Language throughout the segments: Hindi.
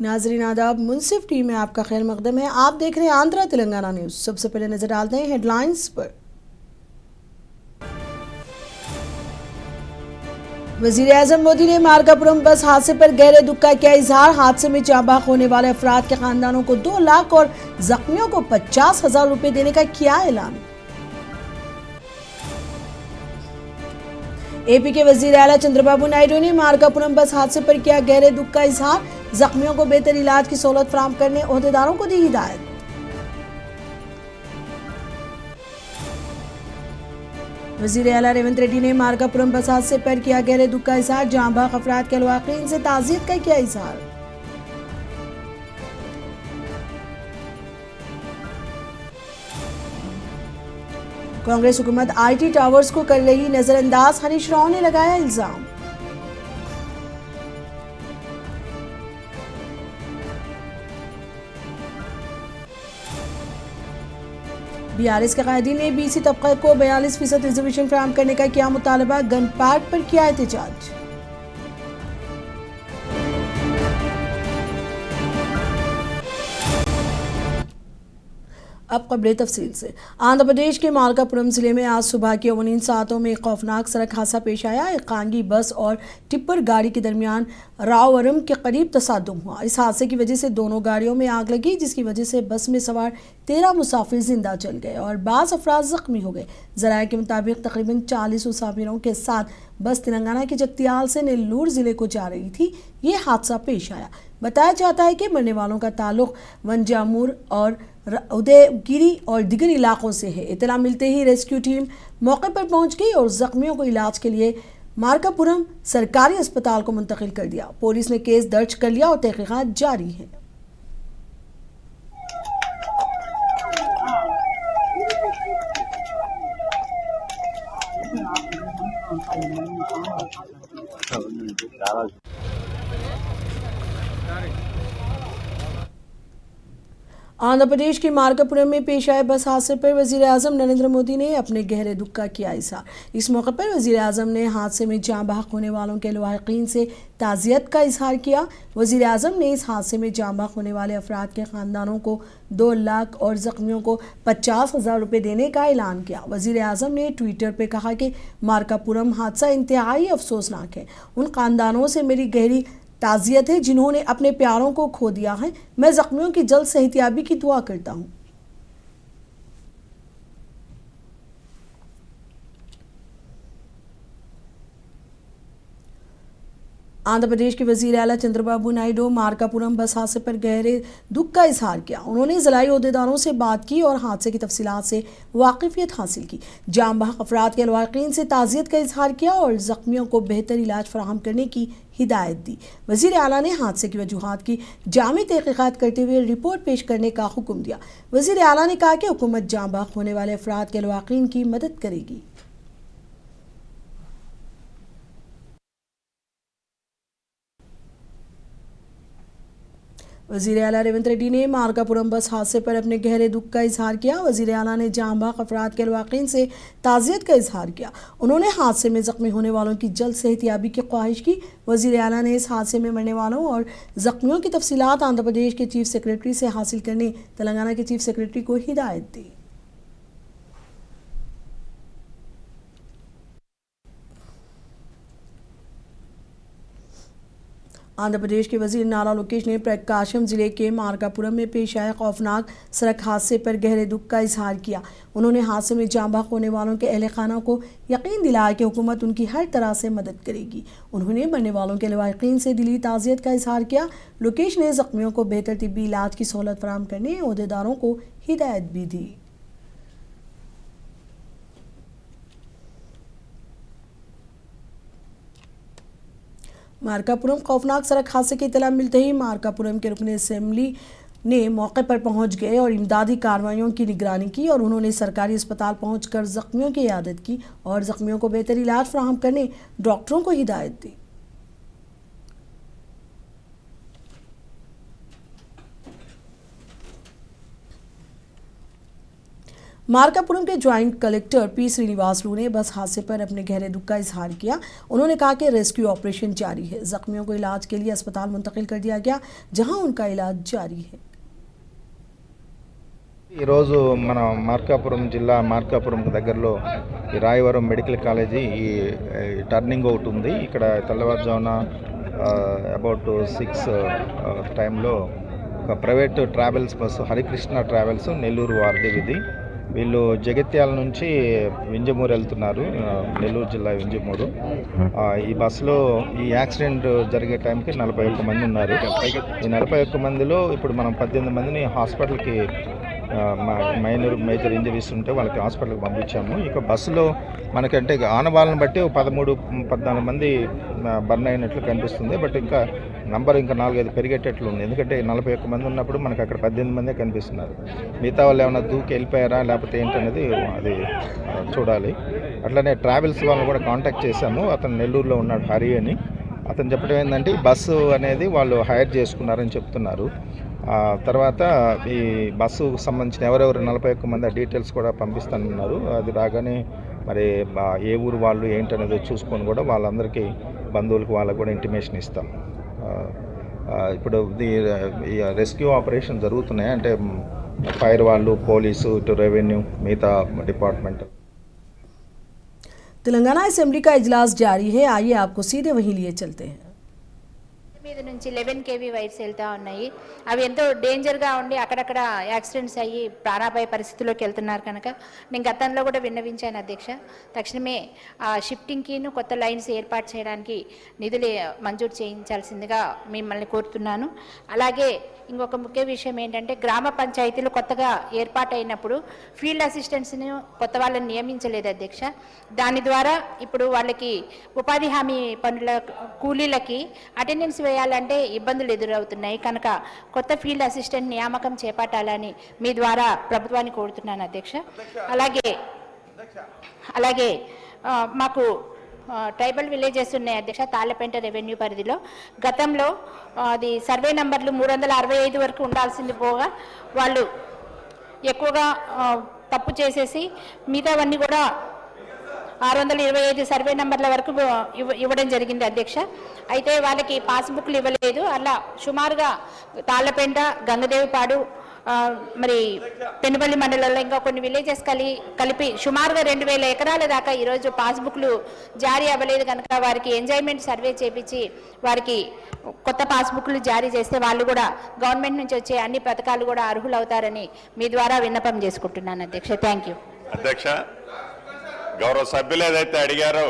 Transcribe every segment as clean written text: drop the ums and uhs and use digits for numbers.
नाजरीन आदाब, मुनसिफ टीम में आपका खैर मकदम है। आप देख रहे हैं आंध्रा तेलंगाना न्यूज। सबसे पहले नजर डालते हैं हेडलाइंस पर। वजीर आजम मोदी ने मार्कापुरम बस हादसे पर गहरे दुख का किया इजहार। हादसे में जाँ बहक होने वाले अफराद के खानदानों को 2 लाख और जख्मियों को 50,000 रुपए देने का किया ऐलान। एपी के वजीर आला चंद्रबाबू नायडू ने मार्कापुरम बस हादसे पर किया गहरे दुख का इजहार। जख्मियों को बेहतर इलाज की सहूलत फराहम करने ओहदेदारों को दी हिदायत। वजीर आला रेवंत रेड्डी ने मार्कापुरम बस हादसे पर किया गहरे दुख का इजहार। जाँ बहक अफराद के लवाकीन से ताज़ियत का किया इजहार। कांग्रेस हुकूमत आईटी टावर्स को कर रही नजरअंदाज, हरीश राव ने लगाया इल्जाम। बीआरएस के कायदीन ने बीसी तबका को 42% रिजर्वेशन फराहम करने का किया मुतालबा। गन पार्क पर किया एहतजाज। अब खबरें तफसील से। आंध्र प्रदेश के मार्कापुरम जिले में आज सुबह की अवनीन सातों में एक खौफनाक सड़क हादसा पेश आया। एक कांगी बस और टिप्पर गाड़ी के दरमियान राववरम के करीब तसादुम हुआ। इस हादसे की वजह से दोनों गाड़ियों में आग लगी, जिसकी वजह से बस में सवार 13 मुसाफिर जिंदा जल गए और बाज़ अफराद जख्मी हो गए। जराये के मुताबिक तकरीबन 40 मुसाफिरों के साथ बस तेलंगाना के जगतियाल से नेल्लूर जिले को जा रही थी। ये हादसा पेश आया। बताया जाता है कि मरने वालों का ताल्लुक वंजामूर और उदयगिरी और दिगर इलाकों से है। इतला मिलते ही रेस्क्यू टीम मौके पर पहुंच गई और जख्मियों को इलाज के लिए मार्कापुरम सरकारी अस्पताल को मुंतकिल कर दिया। पुलिस ने केस दर्ज कर लिया और तहकीकात जारी है। आंध्र प्रदेश के मार्कापुरम में पेश आए बस हादसे पर वजीर आजम नरेंद्र मोदी ने अपने गहरे दुख का किया इजहार। इस मौके पर वजीर आजम ने हादसे में जाँ बहक होने वालों के लवाहिकीन से ताज़ियत का इजहार किया। वजीर आजम ने इस हादसे में जाँ बहक होने वाले अफराद के खानदानों को 2 लाख और जख्मियों को 50,000 रुपये देने का ऐलान किया। वजीर आजम ने ट्विटर पर कहा कि मार्कापुरम हादसा इंतहाई अफसोसनाक है। उन खानदानों से मेरी गहरी ताज़ियत है जिन्होंने अपने प्यारों को खो दिया है। मैं जख्मियों की जल्द सेहतयाबी की दुआ करता हूं। आंध्र प्रदेश के वजीर आला चंद्रबाबू नायडू मार्कापुरम बस हादसे पर गहरे दुख का इजहार किया। उन्होंने जिलाई ओहदेदारों से बात की और हादसे की तफसीलात से वाकिफियत हासिल की। जाँ बहक अफराद के लवाकीन से ताज़ियत का इजहार किया और जख्मियों को बेहतर इलाज फराहम करने की हिदायत दी। वजीर आला ने हादसे की वजूहात की जामी तहकीकात करते हुए रिपोर्ट पेश करने का हुक्म दिया। वजीर आला ने कहा कि हुकूमत जाँ बहक होने वाले अफराद के लवाकीन की मदद करेगी। वजीर आला रेवंत रेड्डी ने मार्कापुरम बस हादसे पर अपने गहरे दुख का इजहार किया। वजीर आला ने जाँ बहक अफराद के लवाकीन से ताज़ियत का इजहार किया। उन्होंने हादसे में जख्मी होने वालों की जल्द सेहतयाबी की ख्वाहिश की। वजीर आला ने इस हादसे में मरने वालों और जख्मियों की तफसीलात आंध्र प्रदेश के चीफ सेक्रेटरी से हासिल करने तेलंगाना के चीफ सेक्रेटरी को हिदायत दी। आंध्र प्रदेश के वजीर नारा लोकेश ने प्रकाशम जिले के मार्कापुरम में पेश आए खौफनाक सड़क हादसे पर गहरे दुख का इजहार किया। उन्होंने हादसे में जाँ बहक होने वालों के अहल खाना को यकीन दिलाया कि हुकूमत उनकी हर तरह से मदद करेगी। उन्होंने मरने वालों के लवाहिकीन से दिली ताज़ियत का इजहार किया। लोकेश ने जख्मियों को बेहतर तिब्बी इलाज की सहूलत फराहम करने ओहदेदारों को हिदायत भी दी। मार्कापुरम खौफनाक सड़क हादसे की इतला मिलते ही मार्कापुरम के रुकन असेंबली ने मौके पर पहुंच गए और इमदादी कार्रवाइयों की निगरानी की और उन्होंने सरकारी अस्पताल पहुंचकर जख्मियों की इयादत की और जख्मियों को बेहतर इलाज फराहम करने डॉक्टरों को हिदायत दी। मार्कापुरम के ज्वाइंट कलेक्टर पी श्रीनिवासलू ने बस हादसे पर अपने गहरे दुख का इजहार किया। उन्होंने कहा कि रेस्क्यू ऑपरेशन जारी है। जख्मियों को इलाज के लिए अस्पताल मुंतकिल कर दिया गया, जहां उनका इलाज जारी है। ఈరోజు మన మార్కాపురం జిల్లా మార్కాపురం దగ్గరలో ఈ రాయవరం మెడికల్ కాలేజీ ఈ టర్నింగ్ ఒకటి ఉంది. ఇక్కడ తెల్లవారుజామున అబౌట్ 6 టైంలో ఒక private travels bus Harikrishna travels Nellore వారిది ఇది. వీళ్ళు జగిత్యాల నుంచి వింజమూరు వెళ్తున్నారు, నెల్లూరు జిల్లా వింజమూరు. ఈ బస్సులో ఈ యాక్సిడెంట్ జరిగే టైంకి 41 మంది ఉన్నారు. ఈ 41 మందిలో ఇప్పుడు మనం 18 మందిని హాస్పిటల్కి మేజర్ ఇంజరీస్ ఉంటే వాళ్ళకి హాస్పిటల్కి పంపించాము. ఇక బస్సులో మనకంటే ఆనవాళ్ళని బట్టి 13-14 మంది బర్న్ అయినట్లు కనిపిస్తుంది. బట్ ఇంకా నంబర్ ఇంకా 4-5 పెరిగేటట్లు ఉంది. ఎందుకంటే 41 మంది ఉన్నప్పుడు మనకు అక్కడ 18 మందే కనిపిస్తున్నారు. మిగతా వాళ్ళు ఏమైనా దూకి వెళ్ళిపోయారా లేకపోతే ఏంటనేది అది చూడాలి. అట్లనే ట్రావెల్స్ వాళ్ళని కూడా కాంటాక్ట్ చేశాము. అతను నెల్లూరులో ఉన్నాడు, హరి అని. అతను చెప్పడం ఏంటంటే ఈ బస్సు అనేది వాళ్ళు హైర్ చేసుకున్నారని చెప్తున్నారు. తర్వాత ఈ బస్సుకు సంబంధించిన ఎవరెవరు 41 మంది ఆ డీటెయిల్స్ కూడా పంపిస్తానన్నారు. అది రాగానే మరి ఏ ఊరు వాళ్ళు ఏంటనేది చూసుకొని కూడా వాళ్ళందరికీ బంధువులకు వాళ్ళకు కూడా ఇంటిమేషన్ ఇస్తాం. ఇప్పుడు ఈ రెస్క్యూ ఆపరేషన్ జరుగుతున్నాయి, అంటే ఫైర్ వాళ్ళు, పోలీసు, ఇటు రెవెన్యూ, మిగతా డిపార్ట్మెంట్. तेलंगाना असेंबली का इजलास जारी है। आइए आपको सीधे वहीं लिए चलते हैं। మీద నుంచి 11 kV వైర్స్ వెళ్తా ఉన్నాయి. అవి ఎంతో డేంజర్గా ఉండి అక్కడక్కడ యాక్సిడెంట్స్ అయ్యి ప్రాణాపాయ పరిస్థితుల్లోకి వెళ్తున్నారు కనుక నేను గతంలో కూడా విన్నవించాను అధ్యక్ష. తక్షణమే ఆ షిఫ్టింగ్కిను కొత్త లైన్స్ ఏర్పాటు చేయడానికి నిధులు మంజూరు చేయించాల్సిందిగా మిమ్మల్ని కోరుతున్నాను. అలాగే ఇంకొక ముఖ్య విషయం ఏంటంటే గ్రామ పంచాయతీలు కొత్తగా ఏర్పాటైనప్పుడు ఫీల్డ్ అసిస్టెంట్స్ని కొత్త వాళ్ళని నియమించలేదు అధ్యక్ష. దాని ద్వారా ఇప్పుడు వాళ్ళకి ఉపాధి హామీ పనుల కూలీలకి అటెండెన్స్ వేయాలంటే ఇబ్బందులు ఎదురవుతున్నాయి కనుక కొత్త ఫీల్డ్ అసిస్టెంట్ నియామకం చేపట్టాలని మీ ద్వారా ప్రభుత్వాన్ని కోరుతున్నాను అధ్యక్ష. అలాగే మాకు ట్రైబల్ విలేజెస్ ఉన్నాయి అధ్యక్ష తాళ్ళపేంట రెవెన్యూ పరిధిలో. గతంలో అది సర్వే నంబర్లు 365 వరకు ఉండాల్సింది పోగా వాళ్ళు ఎక్కువగా తప్పు చేసేసి మిగతావన్నీ కూడా 625 సర్వే నంబర్ల వరకు ఇవ్వడం జరిగింది అధ్యక్ష. అయితే వాళ్ళకి పాస్బుక్లు ఇవ్వలేదు. అలా సుమారుగా తాళ్ళపేంట, గంగదేవిపాడు, మరి పెనుబల్లి మండలంలో ఇంకా కొన్ని విలేజెస్ కలిపి సుమారుగా 2000 ఎకరాల దాకా ఈరోజు పాస్బుక్లు జారీ అవ్వలేదు కనుక వారికి ఎంజాయ్మెంట్ సర్వే చేపించి వారికి కొత్త పాస్బుక్లు జారీ చేస్తే వాళ్ళు కూడా గవర్నమెంట్ నుంచి వచ్చే అన్ని పథకాలు కూడా అర్హులవుతారని మీ ద్వారా విన్నపం చేసుకుంటున్నాను అధ్యక్ష. థ్యాంక్ యూ అధ్యక్ష. గౌరవ సభ్యులు ఏదైతే అడిగారో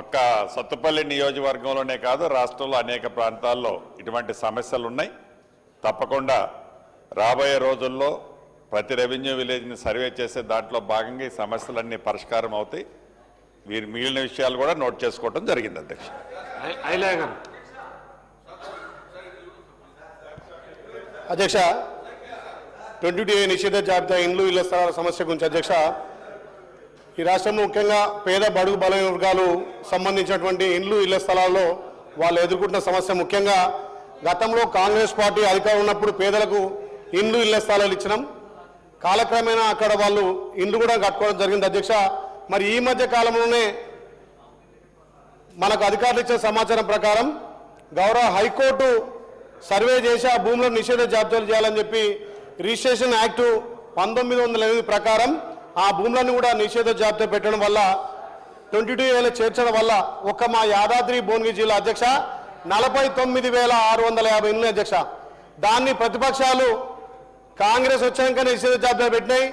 ఒక్క సత్తుపల్లి నియోజకవర్గంలోనే కాదు రాష్ట్రంలో అనేక ప్రాంతాల్లో ఇటువంటి సమస్యలు ఉన్నాయి. తప్పకుండా రాబోయే రోజుల్లో ప్రతి రెవెన్యూ విలేజ్ని సర్వే చేసే దాంట్లో భాగంగా ఈ సమస్యలన్నీ పరిష్కారం అవుతాయి. వీరి మిగిలిన విషయాలు కూడా నోట్ చేసుకోవడం జరిగింది అధ్యక్ష. అధ్యక్ష 22 నిషేధ జాబితా ఇండ్లు ఇళ్ల స్థలాల సమస్య గురించి అధ్యక్ష, ఈ రాష్ట్రంలో ముఖ్యంగా పేద బడుగు బలైన వర్గాలు సంబంధించినటువంటి ఇండ్లు ఇళ్ల స్థలాల్లో వాళ్ళు ఎదుర్కొంటున్న సమస్య ముఖ్యంగా గతంలో కాంగ్రెస్ పార్టీ అధికారం ఉన్నప్పుడు పేదలకు ఇండ్లు ఇళ్ల స్థలాలు ఇచ్చినాం. కాలక్రమేణా అక్కడ వాళ్ళు ఇండ్లు కూడా కట్టుకోవడం జరిగింది అధ్యక్ష. మరి ఈ మధ్య కాలంలోనే మనకు అధికారులు ఇచ్చిన సమాచారం ప్రకారం గౌరవ హైకోర్టు సర్వే చేసి ఆ భూములను నిషేధ జాబితాలు చేయాలని చెప్పి రిజిస్ట్రేషన్ యాక్టు 1908 ప్రకారం ఆ భూములను కూడా నిషేధ జాబితా పెట్టడం వల్ల 22 చేర్చడం వల్ల ఒక్క మా యాదాద్రి భువనగిరి జిల్లా అధ్యక్ష 49,650 ఇండ్లు అధ్యక్ష. దాన్ని ప్రతిపక్షాలు కాంగ్రెస్ వచ్చాక నిషేధ జాబితా పెట్టినాయి.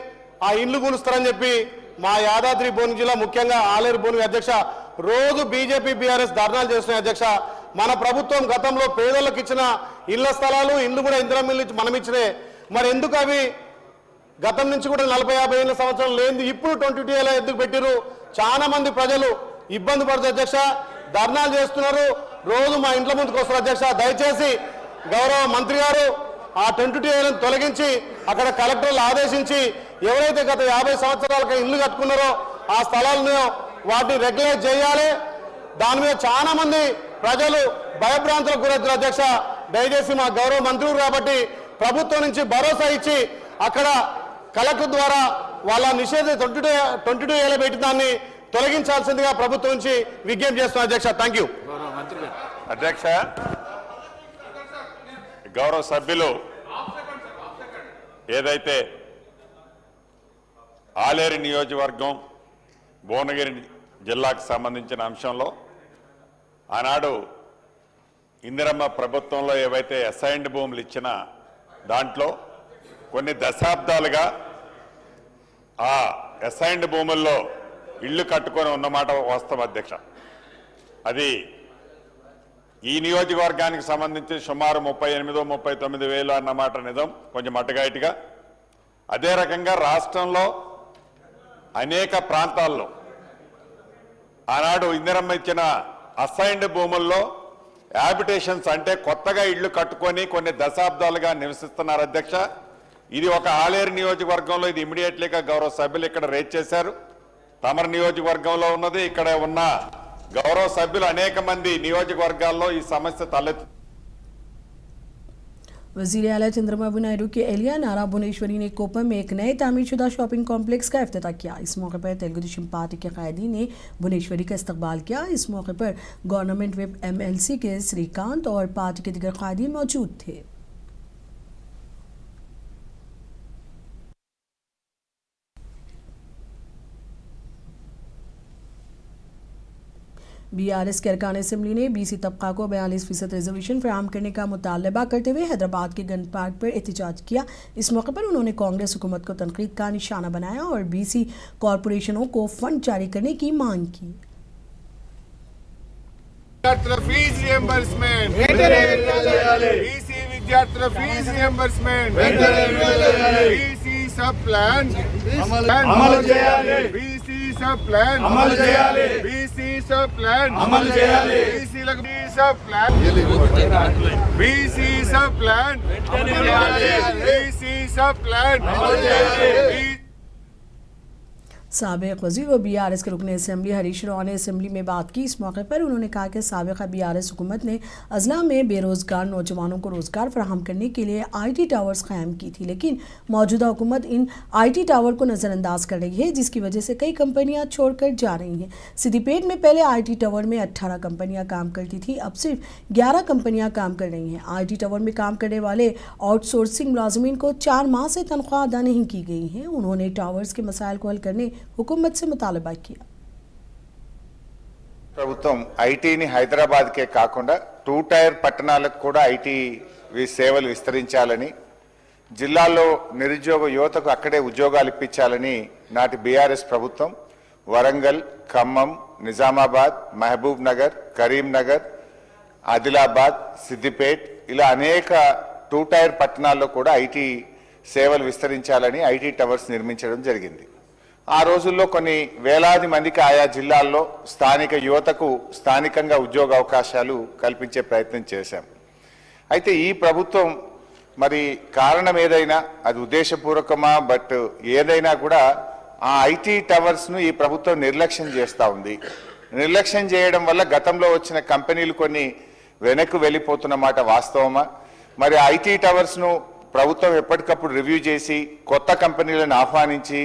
ఆ ఇండ్లు కూలుస్తారని చెప్పి మా యాదాద్రి భువనగిరి జిల్లా ముఖ్యంగా ఆలేరు భువనగిరి అధ్యక్ష రోజు బీజేపీ బీఆర్ఎస్ ధర్నాలు చేస్తున్నాయి అధ్యక్ష. మన ప్రభుత్వం గతంలో పేదలకు ఇచ్చిన ఇళ్ల స్థలాలు ఇండ్లు కూడా ఇందిరా మిల్లు మనం ఇచ్చినాయి. మరి ఎందుకు అవి గతం నుంచి కూడా 40-50 ఏళ్ళ సంవత్సరం లేదు, ఇప్పుడు 22 ఏళ్ళ ఎందుకు పెట్టిరు? చాలా మంది ప్రజలు ఇబ్బంది పడుతున్నారు అధ్యక్ష, ధర్నాలు చేస్తున్నారు. రోజు మా ఇంట్ల ముందుకు వస్తారు అధ్యక్ష. దయచేసి గౌరవ మంత్రి గారు ఆ 22 ఏళ్ళను తొలగించి అక్కడ కలెక్టర్లు ఆదేశించి ఎవరైతే గత 50 సంవత్సరాలుగా ఇల్లు కట్టుకున్నారో ఆ స్థలాలను వాటిని రెగ్యులేట్ చేయాలి. దాని మీద చాలా మంది ప్రజలు భయభ్రాంతులకు గురవుతారు అధ్యక్ష. దయచేసి మా గౌరవ మంత్రులు కాబట్టి ప్రభుత్వం నుంచి భరోసా ఇచ్చి అక్కడ కలెక్టర్ ద్వారా వాళ్ళ నిషేధ 22 ఏళ్ళ పెట్టి దాన్ని తొలగించాల్సిందిగా ప్రభుత్వం నుంచి విజ్ఞప్తి చేస్తున్నా అధ్యక్ష. థ్యాంక్ యూ అధ్యక్ష. గౌరవ సభ్యులు ఏదైతే ఆలేరు నియోజకవర్గం భువనగిరి జిల్లాకు సంబంధించిన అంశంలో ఆనాడు ఇందిరమ్మ ప్రభుత్వంలో ఏవైతే అసైన్డ్ భూములు ఇచ్చిన దాంట్లో కొన్ని దశాబ్దాలుగా ఆ అసైన్డ్ భూముల్లో ఇళ్లు కట్టుకొని ఉన్నమాట వాస్తవం అధ్యక్ష. అది ఈ నియోజకవర్గానికి సంబంధించి సుమారు 38-39 వేలు అన్నమాట నిజం, కొంచెం అటుగా. అదే రకంగా రాష్ట్రంలో అనేక ప్రాంతాల్లో ఆనాడు ఇందిరమ్మ ఇచ్చిన అసైన్డ్ భూముల్లో హ్యాబిటేషన్స్ అంటే కొత్తగా ఇళ్లు కట్టుకొని కొన్ని దశాబ్దాలుగా నివసిస్తున్నారు అధ్యక్ష. ఇది ఒక ఆలేరు నియోజకవర్గంలో ఇది ఇమీడియట్లీగా గౌరవ సభ్యులు ఇక్కడ రేజ్ చేశారు. తమరు నియోజకవర్గంలో ఉన్నది, ఇక్కడ ఉన్న గౌరవ సభ్యులు అనేక మంది నియోజకవర్గాల్లో ఈ సమస్య తలెత్తు. वज़ीर आला चंद्रबाबू नायडू के एहलिया नारा भुवनेश्वरी ने कोपम में एक नए तामीरशुदा शॉपिंग कॉम्प्लेक्स का इफ्तिताह किया। इस मौके पर तेलुगुदेशम पार्टी के कायदी ने भुवनेश्वरी का इस्तकबाल किया। इस मौके पर गवर्नमेंट विप MLC के श्रीकांत और पार्टी के दीगर कायदी मौजूद थे। BRS के अरकान असेंबली ने BC तबका को 42% रिजर्वेशन फराहम करने का मुतालबा करते हुए हैदराबाद के गन पार्क पर एहतजाज किया। इस मौके पर उन्होंने कांग्रेस हुकूमत को तनकीद का निशाना बनाया और BC कॉरपोरेशनों को फंड जारी करने की मांग की। साबिक वज़ीर और BRS के रुकन असेंबली हरीश राव ने असेंबली में बात की। इस मौके पर उन्होंने कहा कि साबिक़ा BRS हुकूमत ने अजला में बेरोज़गार नौजवानों को रोज़गार फराहम करने के लिए IT टावर्स क़ायम की थी, लेकिन मौजूदा हुकूमत इन IT टावर को नज़रअंदाज कर रही है, जिसकी वजह से कई कंपनियां छोड़कर जा रही हैं। सिद्दीपेट में पहले IT टावर में 18 कंपनियां काम करती थी, अब सिर्फ 11 कंपनियां काम कर रही हैं। IT टावर में काम करने वाले आउटसोर्सिंग मुलाजमीन को 4 माह से तनख्वाह अदा नहीं की गई है। उन्होंने टावर्स के मसाइल को हल करने हुकूमत से मुतालबा किया। ప్రభుత్వం ఐటీని హైదరాబాద్కే కాకుండా 2 టైర్ పట్టణాలకు కూడా ఐటీ సేవలు విస్తరించాలని, జిల్లాల్లో నిరుద్యోగ యువతకు అక్కడే ఉద్యోగాలు ఇప్పించాలని నాటి బీఆర్ఎస్ ప్రభుత్వం వరంగల్, ఖమ్మం, నిజామాబాద్, మహబూబ్ నగర్, కరీంనగర్, ఆదిలాబాద్, సిద్దిపేట్ ఇలా అనేక 2 టైర్ పట్టణాల్లో కూడా ఐటీ సేవలు విస్తరించాలని ఐటీ టవర్స్ నిర్మించడం జరిగింది. ఆ రోజుల్లో కొన్ని వేలాది మందికి ఆయా జిల్లాల్లో స్థానిక యువతకు స్థానికంగా ఉద్యోగ అవకాశాలు కల్పించే ప్రయత్నం చేశాం. అయితే ఈ ప్రభుత్వం మరి కారణం ఏదైనా అది ఉద్దేశపూర్వకమా బట్ ఏదైనా కూడా ఆ ఐటీ టవర్స్ను ఈ ప్రభుత్వం నిర్లక్ష్యం చేస్తూ ఉంది. నిర్లక్ష్యం చేయడం వల్ల గతంలో వచ్చిన కంపెనీలు కొన్ని వెనక్కు వెళ్ళిపోతున్న మాట వాస్తవమా? మరి ఐటీ టవర్స్ను ప్రభుత్వం ఎప్పటికప్పుడు రివ్యూ చేసి కొత్త కంపెనీలను ఆహ్వానించి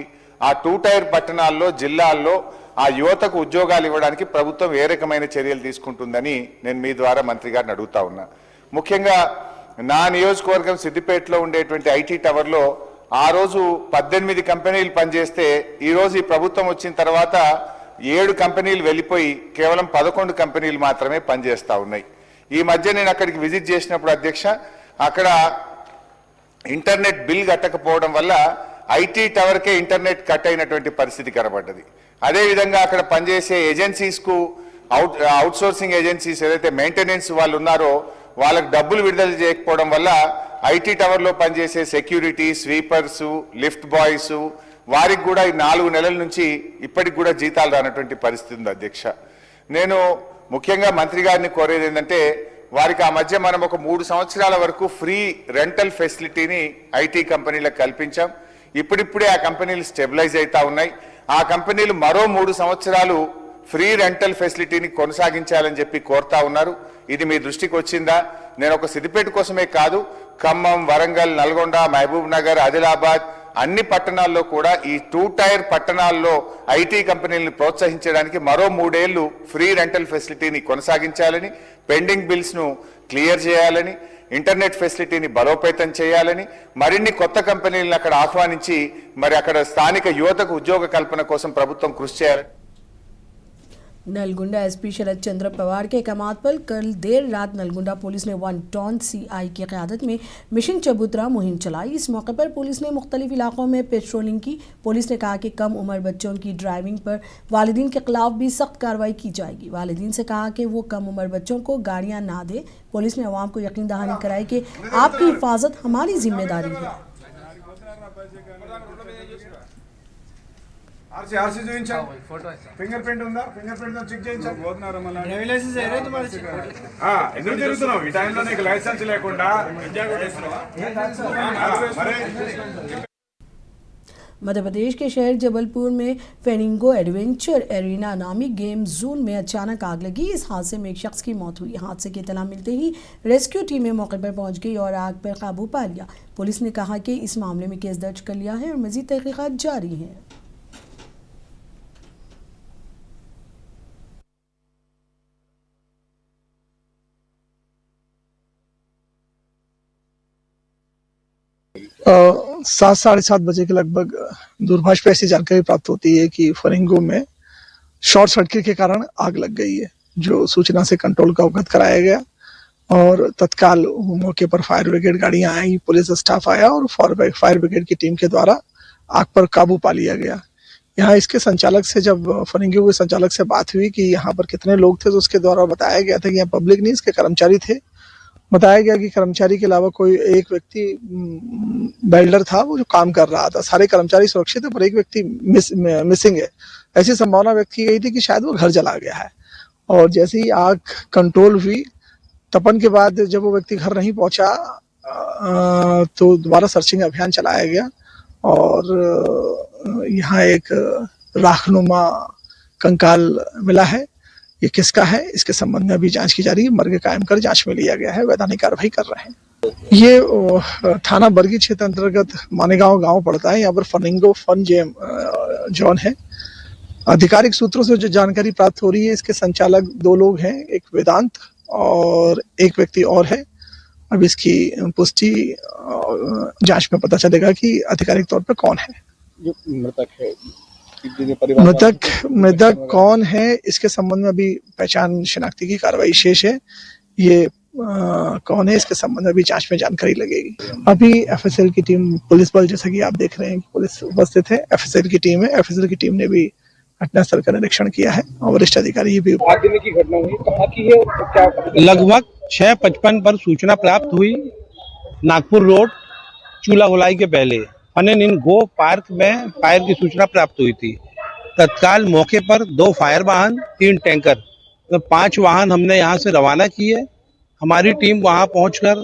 ఆ 2 టైర్ పట్టణాల్లో జిల్లాల్లో ఆ యువతకు ఉద్యోగాలు ఇవ్వడానికి ప్రభుత్వం ఏ రకమైన చర్యలు తీసుకుంటుందని నేను మీ ద్వారా మంత్రి గారిని అడుగుతా ఉన్నా. ముఖ్యంగా నా నియోజకవర్గం సిద్దిపేటలో ఉండేటువంటి ఐటీ టవర్లో ఆ రోజు 18 కంపెనీలు పనిచేస్తే ఈ రోజు ఈ ప్రభుత్వం వచ్చిన తర్వాత 7 కంపెనీలు వెళ్ళిపోయి కేవలం 11 కంపెనీలు మాత్రమే పనిచేస్తూ ఉన్నాయి. ఈ మధ్య నేను అక్కడికి విజిట్ చేసినప్పుడు అధ్యక్ష, అక్కడ ఇంటర్నెట్ బిల్ కట్టకపోవడం వల్ల ఐటీ టవర్కే ఇంటర్నెట్ కట్ అయినటువంటి పరిస్థితి కనబడ్డది. అదేవిధంగా అక్కడ పనిచేసే ఏజెన్సీస్కు అవుట్సోర్సింగ్ ఏజెన్సీస్ ఏదైతే మెయింటెనెన్స్ వాళ్ళు ఉన్నారో వాళ్ళకి డబ్బులు విడుదల చేయకపోవడం వల్ల ఐటీ టవర్లో పనిచేసే సెక్యూరిటీ, స్వీపర్సు, లిఫ్ట్ బాయ్స్ వారికి కూడా ఈ 4 నెలల నుంచి ఇప్పటికి కూడా జీతాలు రానటువంటి పరిస్థితి ఉంది అధ్యక్ష. నేను ముఖ్యంగా మంత్రి గారిని కోరేది ఏంటంటే వారికి ఆ మధ్య మనం ఒక 3 సంవత్సరాల వరకు ఫ్రీ రెంటల్ ఫెసిలిటీని ఐటీ కంపెనీలకు కల్పించాం. ఇప్పుడిప్పుడే ఆ కంపెనీలు స్టెబిలైజ్ అవుతా ఉన్నాయి. ఆ కంపెనీలు మరో 3 సంవత్సరాలు ఫ్రీ రెంటల్ ఫెసిలిటీని కొనసాగించాలని చెప్పి కోరుతా ఉన్నారు. ఇది మీ దృష్టికి వచ్చిందా? నేను ఒక సిద్దిపేట కోసమే కాదు, ఖమ్మం, వరంగల్, నల్గొండ, మహబూబ్ నగర్, ఆదిలాబాద్ అన్ని పట్టణాల్లో కూడా ఈ 2 టైర్ పట్టణాల్లో ఐటీ కంపెనీలను ప్రోత్సహించడానికి మరో 3 ఏళ్లు ఫ్రీ రెంటల్ ఫెసిలిటీని కొనసాగించాలని, పెండింగ్ బిల్స్ను క్లియర్ చేయాలని, ఇంటర్నెట్ ఫెసిలిటీని బలోపేతం చేయాలని, మరిన్ని కొత్త కంపెనీలను అక్కడ ఆహ్వానించి మరి అక్కడ స్థానిక యువతకు ఉద్యోగ కల్పన కోసం ప్రభుత్వం కృషి చేయాలని। नलगुंडा एसपी शरद चंद्र पवार के अहकामात पर कल देर रात नलगुंडा पुलिस ने 1 टॉन सीआई की क़यादत में मिशन चबूतरा मुहिम चलाई। इस मौके पर पुलिस ने मुख्तलिफ इलाकों में पेट्रोलिंग की। पुलिस ने कहा कि कम उम्र बच्चों की ड्राइविंग पर वालिदीन के खिलाफ भी सख्त कार्रवाई की जाएगी। वालिदीन से कहा कि वो कम उम्र बच्चों को गाड़ियाँ ना दे। पुलिस ने अवाम को यकीन दहानी कराई कि आपकी हिफाजत हमारी जिम्मेदारी है। आरसी చూపించండి ఫింగర్ ప్రింట్ ఉందా ఫింగర్ ప్రింట్ చెక్ చేయించండి పోతున్నారా మళ్ళీ డ్రైవింగ్ లైసెన్స్ ఏరే तुम्हारे ఎందుకు తిరుగుతున్నావు ఈ టైంలో నీకు లైసెన్స్ లేకుండా ఎంజాయ్ కొట్టేస్తున్నావా మరి मध्य प्रदेश के शहर जबलपुर में फेनिंगो एडवेंचर एरिना नामी गेम जोन में अचानक आग लगी। इस हादसे में एक शख्स की मौत हुई। हादसे की इत्तला मिलते ही रेस्क्यू टीमें मौके पर पहुंच गई और आग पर काबू पा लिया। पुलिस ने कहा कि इस मामले में केस दर्ज कर लिया है और मजीद तहकीकात जारी है। सात 7:30 बजे के लगभग दूरभाष पे ऐसी जानकारी प्राप्त होती है कि फरिंगो में शॉर्ट सर्किट के कारण आग लग गई है, जो सूचना से कंट्रोल का अवगत कराया गया और तत्काल मौके पर फायर ब्रिगेड गाड़ियां आई, पुलिस स्टाफ आया और फायर ब्रिगेड की टीम के द्वारा आग पर काबू पा लिया गया। यहाँ इसके संचालक से जब फरिंगो के संचालक से बात हुई कि यहाँ पर कितने लोग थे, तो उसके द्वारा बताया गया था कि यहाँ पब्लिक नहीं, इसके कर्मचारी थे। बताया गया कि कर्मचारी के अलावा कोई एक व्यक्ति बेल्डर था वो जो काम कर रहा था। सारे कर्मचारी सुरक्षित है पर एक व्यक्ति मिसिंग है। ऐसी संभावना व्यक्त की गई थी कि शायद वो घर चला गया है। और जैसे ही आग कंट्रोल हुई, तपन के बाद जब वो व्यक्ति घर नहीं पहुंचा तो दोबारा सर्चिंग अभियान चलाया गया और यहाँ एक राखनुमा कंकाल मिला है। ये किसका है, इसके संबंध में अभी जांच की जा रही है। मर्ग कायम कर जांच में लिया गया है, वैधानिक कार्रवाई कर रहे हैं। ये थाना बरगी क्षेत्र अंतर्गत मानेगांव गांव पड़ता है। यहाँ पर फनिंगो फन जेम जोन है। आधिकारिक सूत्रों से जो जानकारी प्राप्त हो रही है, इसके संचालक 2 लोग हैं, एक वेदांत और एक व्यक्ति और है। अब इसकी पुष्टि जांच में पता चलेगा कि आधिकारिक तौर पर कौन है। जो मृतक है, मृतक कौन है, इसके संबंध में अभी पहचान शिनाख्ती की कार्रवाई शेष है। ये कौन है, इसके संबंध में अभी जांच में जानकारी लगेगी। अभी एफएसएल की टीम, पुलिस बल, जैसा कि आप देख रहे हैं पुलिस उपस्थित है, एफएसएल की टीम है। एफएसएल की टीम ने भी घटनास्थल का निरीक्षण किया है और वरिष्ठ अधिकारी भी। आग लगने की घटना हुई, कहाँ की है और क्या? लगभग 6:55 पर सूचना प्राप्त हुई। नागपुर रोड चूल्हा गोलाई के पहले फन इन गो पार्क में फायर की सूचना प्राप्त हुई थी। तत्काल मौके पर 2 फायर वाहन, 3 टैंकर, तो 5 वाहन हमने यहाँ से रवाना किए। हमारी टीम वहाँ पहुंचकर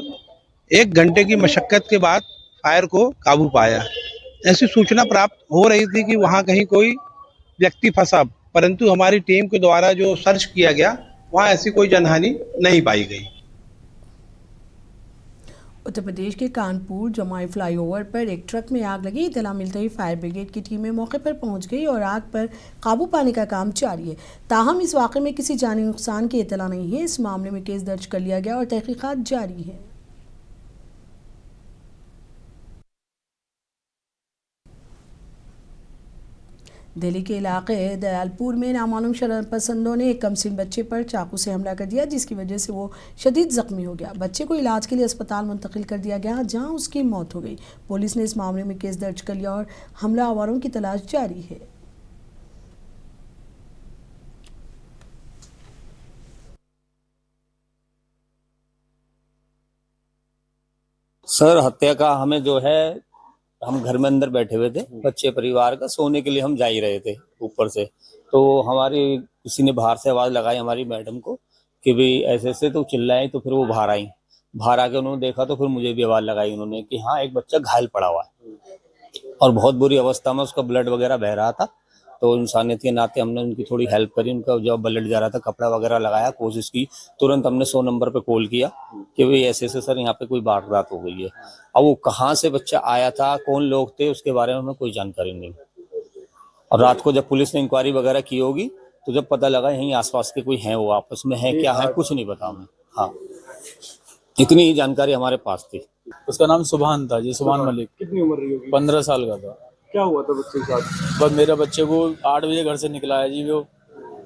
1 घंटे की मशक्कत के बाद फायर को काबू पाया। ऐसी सूचना प्राप्त हो रही थी कि वहाँ कहीं कोई व्यक्ति फंसा, परंतु हमारी टीम के द्वारा जो सर्च किया गया वहाँ ऐसी कोई जनहानि नहीं पाई गई। उत्तर प्रदेश के कानपुर जमाई फ्लाईओवर पर एक ट्रक में आग लगी। इत्तला मिलते ही फायर ब्रिगेड की टीमें मौके पर पहुंच गई और आग पर काबू पाने का काम जारी है। ताहम इस वाक़े में किसी जानी नुकसान की इत्तला नहीं है। इस मामले में केस दर्ज कर लिया गया और तहकीकात जारी है। दिल्ली के इलाके दयालपुर में नामालूम शरारत पसंदों ने एक कमसिन बच्चे पर चाकू से हमला कर दिया, जिसकी वजह से वो शदीद जख्मी हो गया। बच्चे को इलाज के लिए अस्पताल मुंतकिल कर दिया गया, जहां उसकी मौत हो गई। पुलिस ने इस मामले में केस दर्ज कर लिया और हमलावरों की तलाश जारी है। सर, हत्या का हमें जो है, हम घर में अंदर बैठे हुए थे, बच्चे परिवार का सोने के लिए हम जा ही रहे थे ऊपर से, तो हमारी किसी ने बाहर से आवाज लगाई हमारी मैडम को कि भाई ऐसे ऐसे, तो चिल्लाए। तो फिर वो बाहर आई, बाहर आके उन्होंने देखा तो फिर मुझे भी आवाज लगाई उन्होंने कि हाँ एक बच्चा घायल पड़ा हुआ है और बहुत बुरी अवस्था में, उसका ब्लड वगैरह बह रहा था। तो इंसानियत के नाते हमने उनकी थोड़ी हेल्प करी। उनका जब ब्लड जा रहा था कपड़ा वगैरह लगाया, कोशिश की। तुरंत हमने 100 नंबर पे कॉल किया कि भाई ऐसे ऐसे सर यहाँ पे कोई वारदात हो गई है। अब वो कहाँ से बच्चा आया था, कौन लोग थे, उसके बारे में हमें कोई जानकारी नहीं। और रात को जब पुलिस ने इंक्वायरी वगैरह की होगी तो जब पता लगा यहीं आसपास के कोई हैं, वो आपस में है क्या है कुछ नहीं पता हमें। हाँ, इतनी ही जानकारी हमारे पास थी। उसका नाम सुभान था जी, सुभान मलिक। कितनी उम्र रही होगी? 15 साल का था। क्या हुआ था बच्चे के साथ? बस मेरे बच्चे को 8 बजे घर से निकला है जी। वो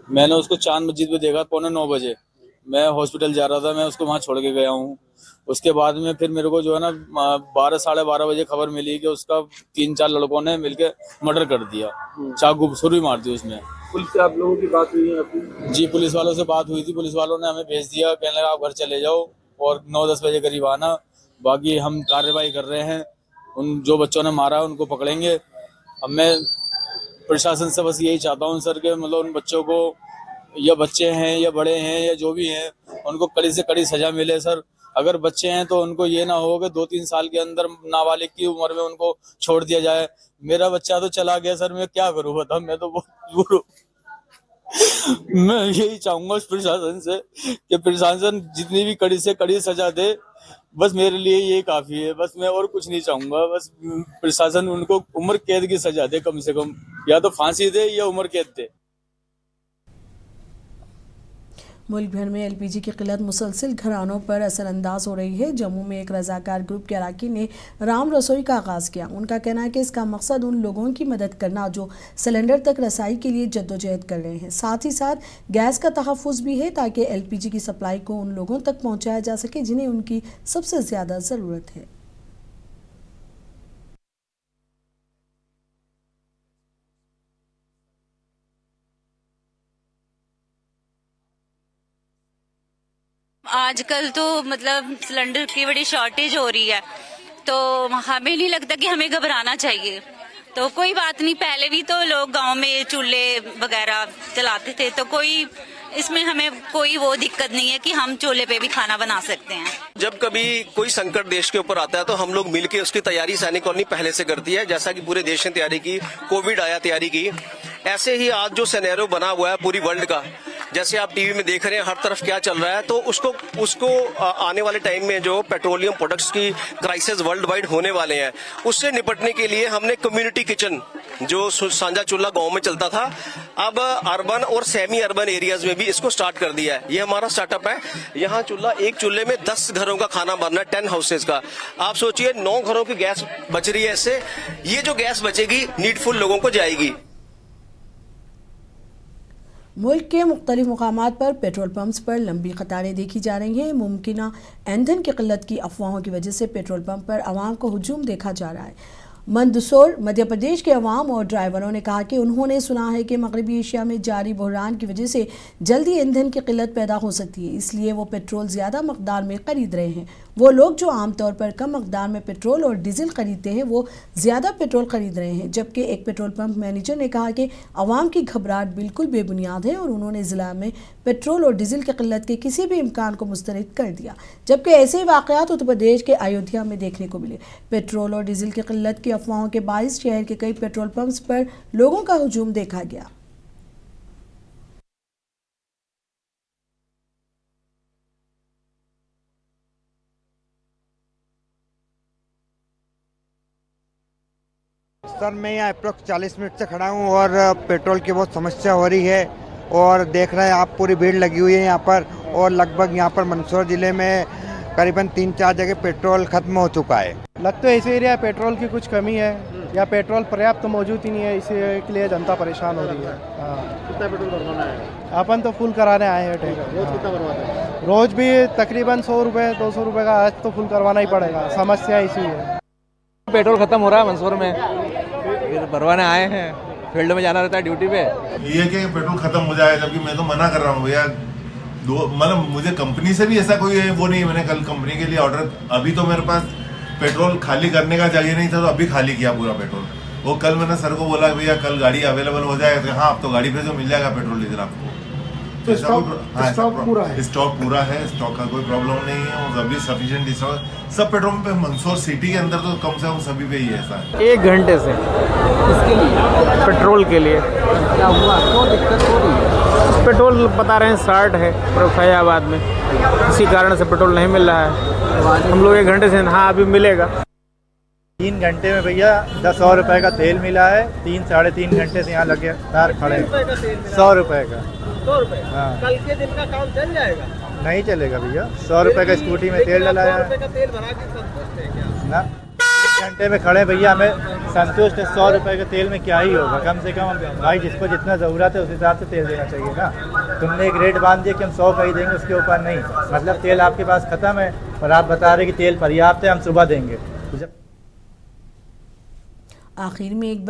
मैंने उसको चांद मस्जिद पे देखा 9:15 मैं हॉस्पिटल जा रहा था, मैं उसको वहाँ छोड़ के गया हूँ। उसके बाद में फिर मेरे को जो है ना 12 साढ़े 12 बजे खबर मिली कि उसका 3-4 लड़कों ने मिलकर मर्डर कर दिया, चाकू छुरी मार दी उसमें। पुलिस से आप लोगों की बात हुई है आपकी? जी, पुलिस वालों से बात हुई थी। पुलिस वालों ने हमें भेज दिया, कहने लगा आप घर चले जाओ और 9-10 बजे करीब आना, बाकी हम कार्रवाई कर रहे हैं, उन जो बच्चों ने मारा उनको पकड़ेंगे। अब मैं प्रशासन से बस यही चाहता हूँ सर कि मतलब उन बच्चों को, या बच्चे हैं या बड़े हैं या जो भी हैं, उनको कड़ी से कड़ी सजा मिले सर। अगर बच्चे हैं तो उनको ये ना हो कि 2-3 साल के अंदर नाबालिग की उम्र में उनको छोड़ दिया जाए। मेरा बच्चा तो चला गया सर, मैं क्या करूँ बताओ, मैं तो बहुत मैं यही चाहूंगा प्रशासन से कि प्रशासन जितनी भी कड़ी से कड़ी सजा दे, बस मेरे लिए ये काफी है। बस मैं और कुछ नहीं चाहूंगा, बस प्रशासन उनको उम्र कैद की सजा दे कम से कम, या तो फांसी दे या उम्र कैद दे। मुल्क भर में एलपीजी की किल्लत मुसलसिल घरानों पर असरअंदाज हो रही है। जम्मू में एक रजाकार ग्रुप के अरकान ने राम रसोई का आगाज़ किया। उनका कहना है कि इसका मकसद उन लोगों की मदद करना जो सिलेंडर तक रसाई के लिए जद्दोजहद कर रहे हैं। साथ ही साथ गैस का तहफ़्फ़ुज़ भी है ताकि एलपीजी की सप्लाई को उन लोगों तक पहुँचाया जा सके जिन्हें उनकी सबसे ज़्यादा ज़रूरत है। आजकल तो मतलब सिलेंडर की बड़ी शॉर्टेज हो रही है, तो हमें नहीं लगता कि हमें घबराना चाहिए। तो कोई बात नहीं, पहले भी तो लोग गांव में चूल्हे वगैरह जलाते थे, तो कोई इसमें हमें कोई वो दिक्कत नहीं है कि हम चूल्हे पे भी खाना बना सकते हैं। जब कभी कोई संकट देश के ऊपर आता है तो हम लोग मिलके उसकी तैयारी सैनिक कॉलोनी पहले से करती है, जैसा कि पूरे देश ने तैयारी की, कोविड आया तैयारी की। ऐसे ही आज जो सिनेरियो बना हुआ है पूरी वर्ल्ड का, जैसे आप टीवी में देख रहे हैं हर तरफ क्या चल रहा है, तो उसको आने वाले टाइम में जो पेट्रोलियम प्रोडक्ट्स की क्राइसिस वर्ल्ड वाइड होने वाले हैं, उससे निपटने के लिए हमने कम्युनिटी किचन जो साझा चूल्हा गांव में चलता था, अब अर्बन और सेमी अर्बन एरियाज में भी इसको स्टार्ट कर दिया है। ये हमारा स्टार्टअप है। यहाँ एक चूल्हे में 10 घरों का खाना बनना है, 10 हाउसेज का। आप सोचिए 9 घरों की गैस बच रही है इससे। ये जो गैस बचेगी नीडफुल लोगों को जाएगी। मुल्क के मुख्तलिफ मुकामात पर पेट्रोल पंप्स पर लंबी कतारें देखी जा रही हैं। मुमकिन ईंधन की किल्लत की अफवाहों की वजह से पेट्रोल पंप पर आवाम को हुजूम देखा जा रहा है। मंदसौर मध्य प्रदेश के अवाम और ड्राइवरों ने कहा कि उन्होंने सुना है कि मगरबी एशिया में जारी बहरान की वजह से जल्दी ईंधन की किल्लत पैदा हो सकती है, इसलिए वो पेट्रोल ज़्यादा मकदार में ख़रीद रहे हैं। वो लोग जो आमतौर पर कम मकदार में पेट्रोल और डीजल खरीदते हैं वो ज़्यादा पेट्रोल ख़रीद रहे हैं। जबकि एक पेट्रोल पंप मैनेजर ने कहा कि अवाम की घबराहट बिल्कुल बेबुनियाद है और उन्होंने ज़िला में पेट्रोल और डीजल की किल्लत के किसी भी इम्कान को मुस्तरद कर दिया। जबकि ऐसे ही वाक़यात उत्तर प्रदेश के अयोध्या में देखने को मिले। पेट्रोल और डीजल की किल्लत की अफवाहों के बायस शहर के कई पेट्रोल पंप्स पर लोगों का हुजूम देखा गया। सर मैं यहाँ अप्रोक्स 40 मिनट से खड़ा हूँ और पेट्रोल की बहुत समस्या हो रही है और देख रहे हैं आप पूरी भीड़ लगी हुई है यहाँ पर। और लगभग यहाँ पर मंदसौर ज़िले में करीबन 3-4 जगह पेट्रोल ख़त्म हो चुका है। लगता है इस एरिया पेट्रोल की कुछ कमी है या पेट्रोल पर्याप्त तो मौजूद ही नहीं है, इसके लिए जनता परेशान हो रही है। कितना पेट्रोल भरवाना है? अपन तो फुल कराने आए हैं। रोज कितना भरवाते हैं? रोज भी तकरीबन 100 रुपये 200 रुपये का आज तो फुल करवाना ही पड़ेगा। समस्या इसी है। पेट्रोल खत्म हो रहा है मंदसौर में, फिर भरवाने आए हैं, फील्ड में जाना रहता है ड्यूटी पे। ये कि पेट्रोल खत्म हो जाए, जबकि मैं तो मना कर रहा हूँ भैया। मतलब मुझे कंपनी से भी ऐसा कोई वो नहीं है, मैंने कल कंपनी के लिए ऑर्डर, अभी तो मेरे पास पेट्रोल खाली करने का चाहिए नहीं था तो अभी खाली किया पूरा पेट्रोल। वो कल मैंने सर को बोला भैया कल गाड़ी अवेलेबल हो जाएगा, तो हाँ अब तो गाड़ी पे तो मिल जाएगा पेट्रोल डीजल आपको। तो स्टॉक पूरा है, स्टॉक पूरा है, स्टॉक का कोई प्रॉब्लम नहीं है और अभी सफिशिएंट स्टॉक सब पेट्रोल पंप पे मंदसौर सिटी के अंदर तो कम से कम सभी पे ही है ऐसा। 1 घंटे से इसके लिए पेट्रोल के लिए क्या हुआ, तो दिक्कत हो रही है? पेट्रोल बता रहे हैं शॉर्ट है फैजाबाद में, इसी कारण से पेट्रोल नहीं मिल रहा है। हम लोग 1 घंटे से, हाँ अभी मिलेगा। 3 घंटे में भैया 100 रुपये का तेल मिला है। 3 साढ़े 3 घंटे से यहाँ लगे तार खड़े। 100 रुपये का। 100 रुपये? हाँ। कल के दिन का काम चल जाएगा? नहीं चलेगा भैया, 100 रुपये का स्कूटी में तेल डलाया है। 100 रुपये का तेल भरा के संतुष्ट है क्या? ना 3 घंटे में खड़े भैया, हमें संतुष्ट है। 100 रुपये के तेल में क्या ही होगा, कम से कम भाई जिसको जितना ज़रूरत है उस हिसाब से तेल देना चाहिए ना। तुमने एक रेट बांध दिया कि हम 100 का ही देंगे, उसके ऊपर नहीं। मतलब तेल आपके पास ख़त्म है और आप बता रहे कि तेल पर्याप्त है, हम सुबह देंगे। आखिर में एक